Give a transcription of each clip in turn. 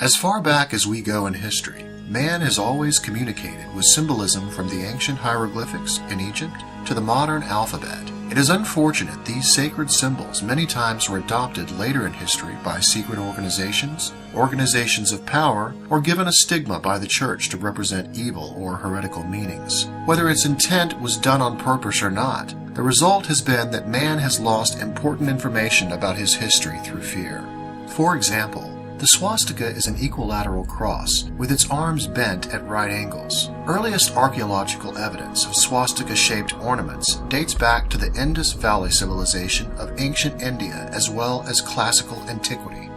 As far back as we go in history, man has always communicated with symbolism from the ancient hieroglyphics in Egypt to the modern alphabet. It is unfortunate these sacred symbols many times were adopted later in history by secret organizations of power, or given a stigma by the church to represent evil or heretical meanings. Whether its intent was done on purpose or not, the result has been that man has lost important information about his history through fear. For example, the swastika is an equilateral cross with its arms bent at right angles. Earliest archaeological evidence of swastika-shaped ornaments dates back to the Indus Valley civilization of ancient India as well as classical antiquity.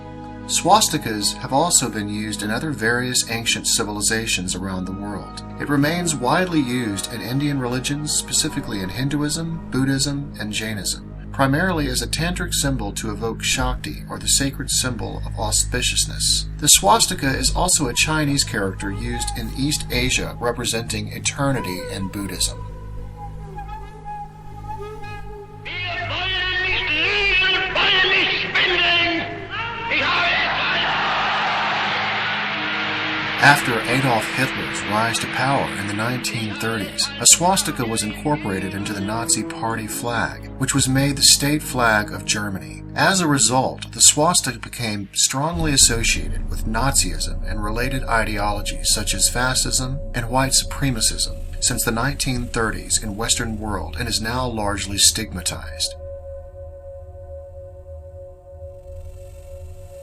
Swastikas have also been used in other various ancient civilizations around the world. It remains widely used in Indian religions, specifically in Hinduism, Buddhism, and Jainism, primarily as a tantric symbol to evoke Shakti, or the sacred symbol of auspiciousness. The swastika is also a Chinese character used in East Asia representing eternity in Buddhism. After Adolf Hitler's rise to power in the 1930s, a swastika was incorporated into the Nazi Party flag, which was made the state flag of Germany. As a result, the swastika became strongly associated with Nazism and related ideologies such as fascism and white supremacism since the 1930s in Western world, and is now largely stigmatized.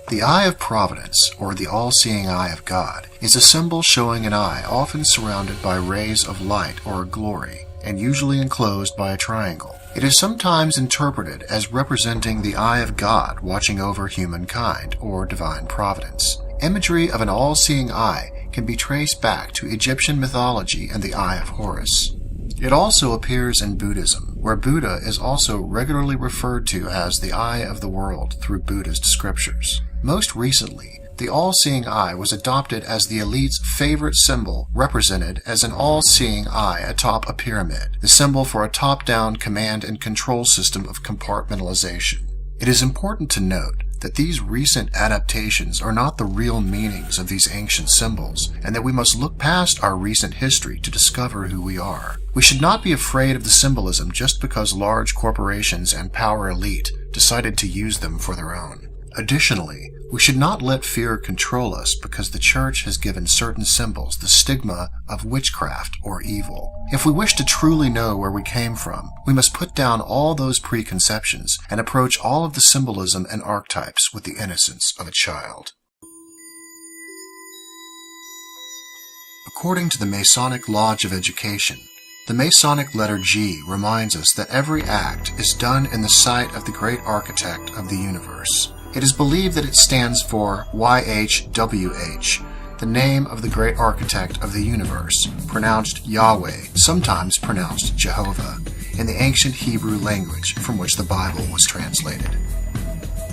The Eye of Providence, or the all-seeing eye of God, is a symbol showing an eye often surrounded by rays of light or glory, and usually enclosed by a triangle. It is sometimes interpreted as representing the eye of God watching over humankind, or divine providence. Imagery of an all-seeing eye can be traced back to Egyptian mythology and the Eye of Horus. It also appears in Buddhism, where Buddha is also regularly referred to as the eye of the world through Buddhist scriptures. Most recently, the all-seeing eye was adopted as the elite's favorite symbol, represented as an all-seeing eye atop a pyramid, the symbol for a top-down command and control system of compartmentalization. It is important to note that these recent adaptations are not the real meanings of these ancient symbols, and that we must look past our recent history to discover who we are. We should not be afraid of the symbolism just because large corporations and power elite decided to use them for their own. Additionally, we should not let fear control us because the church has given certain symbols the stigma of witchcraft or evil. If we wish to truly know where we came from, we must put down all those preconceptions and approach all of the symbolism and archetypes with the innocence of a child. According to the Masonic Lodge of Education, the Masonic letter G reminds us that every act is done in the sight of the great architect of the universe. It is believed that it stands for YHWH, the name of the great architect of the universe, pronounced Yahweh, sometimes pronounced Jehovah, in the ancient Hebrew language from which the Bible was translated.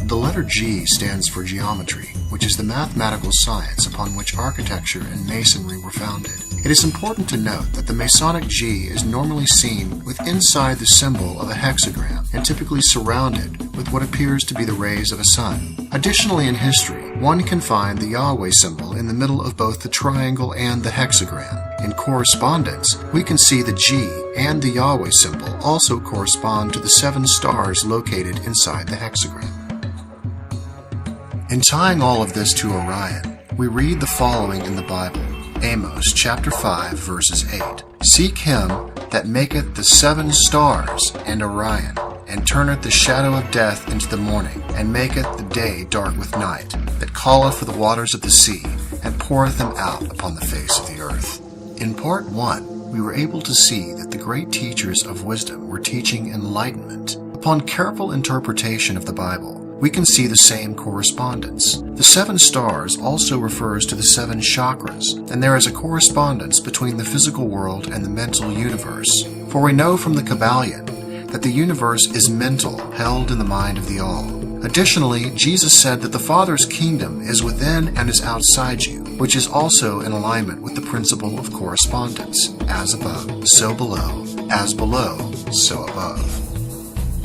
The letter G stands for geometry, which is the mathematical science upon which architecture and masonry were founded. It is important to note that the Masonic G is normally seen with inside the symbol of a hexagram and typically surrounded with what appears to be the rays of a sun. Additionally, in history, one can find the Yahweh symbol in the middle of both the triangle and the hexagram. In correspondence, we can see the G and the Yahweh symbol also correspond to the 7 stars located inside the hexagram. In tying all of this to Orion, we read the following in the Bible. Amos chapter 5 verses 8. Seek him that maketh the 7 stars and Orion, and turneth the shadow of death into the morning, and maketh the day dark with night, that calleth for the waters of the sea, and poureth them out upon the face of the earth. In part 1, we were able to see that the great teachers of wisdom were teaching enlightenment. Upon careful interpretation of the Bible, we can see the same correspondence. The 7 stars also refers to the 7 chakras, and there is a correspondence between the physical world and the mental universe. For we know from the Kabbalion that the universe is mental, held in the mind of the all. Additionally, Jesus said that the Father's kingdom is within and is outside you, which is also in alignment with the principle of correspondence. As above, so below. As below, so above.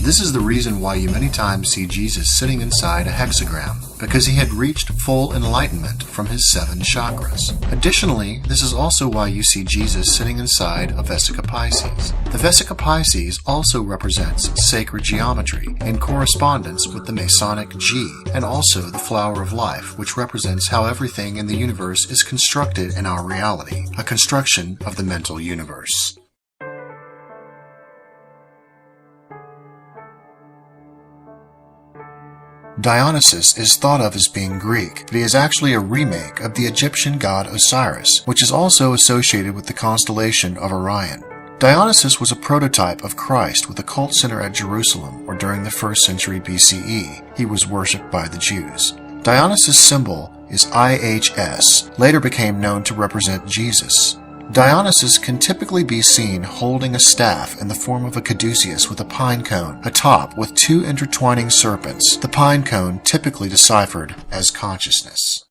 This is the reason why you many times see Jesus sitting inside a hexagram, because he had reached full enlightenment from his 7 chakras. Additionally, this is also why you see Jesus sitting inside a Vesica Pisces. The Vesica Pisces also represents sacred geometry in correspondence with the Masonic G, and also the flower of life, which represents how everything in the universe is constructed in our reality, a construction of the mental universe. Dionysus is thought of as being Greek, but he is actually a remake of the Egyptian god Osiris, which is also associated with the constellation of Orion. Dionysus was a prototype of Christ with a cult center at Jerusalem, or during the 1st century BCE. He was worshipped by the Jews. Dionysus' symbol is IHS, later became known to represent Jesus. Dionysus can typically be seen holding a staff in the form of a caduceus with a pine cone atop with 2 intertwining serpents, the pine cone typically deciphered as consciousness.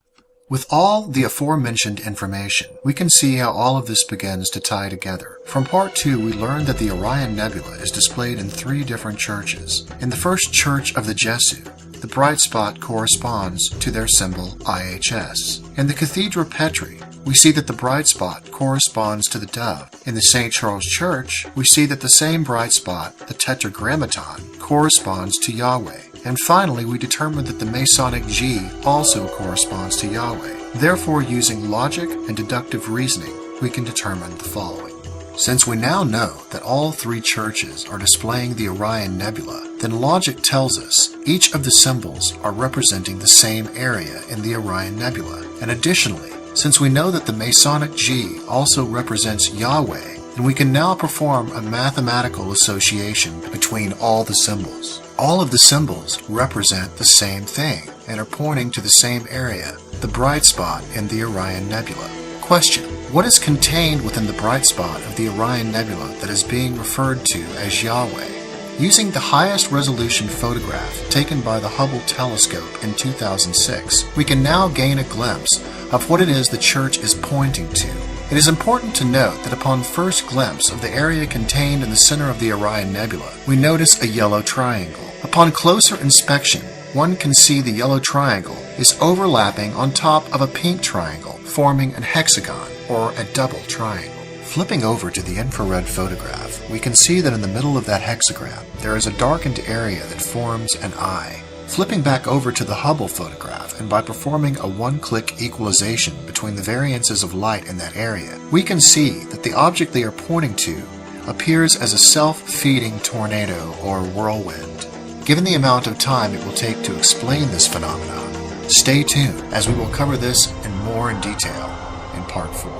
With all the aforementioned information, we can see how all of this begins to tie together. From part 2, we learned that the Orion Nebula is displayed in 3 different churches. In the first church of the Jesu, the bright spot corresponds to their symbol IHS. In the Cathedra Petri, we see that the bright spot corresponds to the dove. In the St. Charles Church, we see that the same bright spot, the Tetragrammaton, corresponds to Yahweh. And finally, we determine that the Masonic G also corresponds to Yahweh. Therefore, using logic and deductive reasoning, we can determine the following. Since we now know that all 3 churches are displaying the Orion Nebula, then logic tells us each of the symbols are representing the same area in the Orion Nebula. And additionally, since we know that the Masonic G also represents Yahweh, then we can now perform a mathematical association between all the symbols. All of the symbols represent the same thing and are pointing to the same area, the bright spot in the Orion Nebula. Question: what is contained within the bright spot of the Orion Nebula that is being referred to as Yahweh? Using the highest resolution photograph taken by the Hubble telescope in 2006, we can now gain a glimpse of what it is the church is pointing to. It is important to note that upon first glimpse of the area contained in the center of the Orion Nebula, we notice a yellow triangle. Upon closer inspection, one can see the yellow triangle is overlapping on top of a pink triangle, forming an hexagon, or a double triangle. Flipping over to the infrared photograph, we can see that in the middle of that hexagram, there is a darkened area that forms an eye. Flipping back over to the Hubble photograph, and by performing a one-click equalization between the variances of light in that area, we can see that the object they are pointing to appears as a self-feeding tornado or whirlwind. Given the amount of time it will take to explain this phenomenon, stay tuned as we will cover this in more detail in part 4.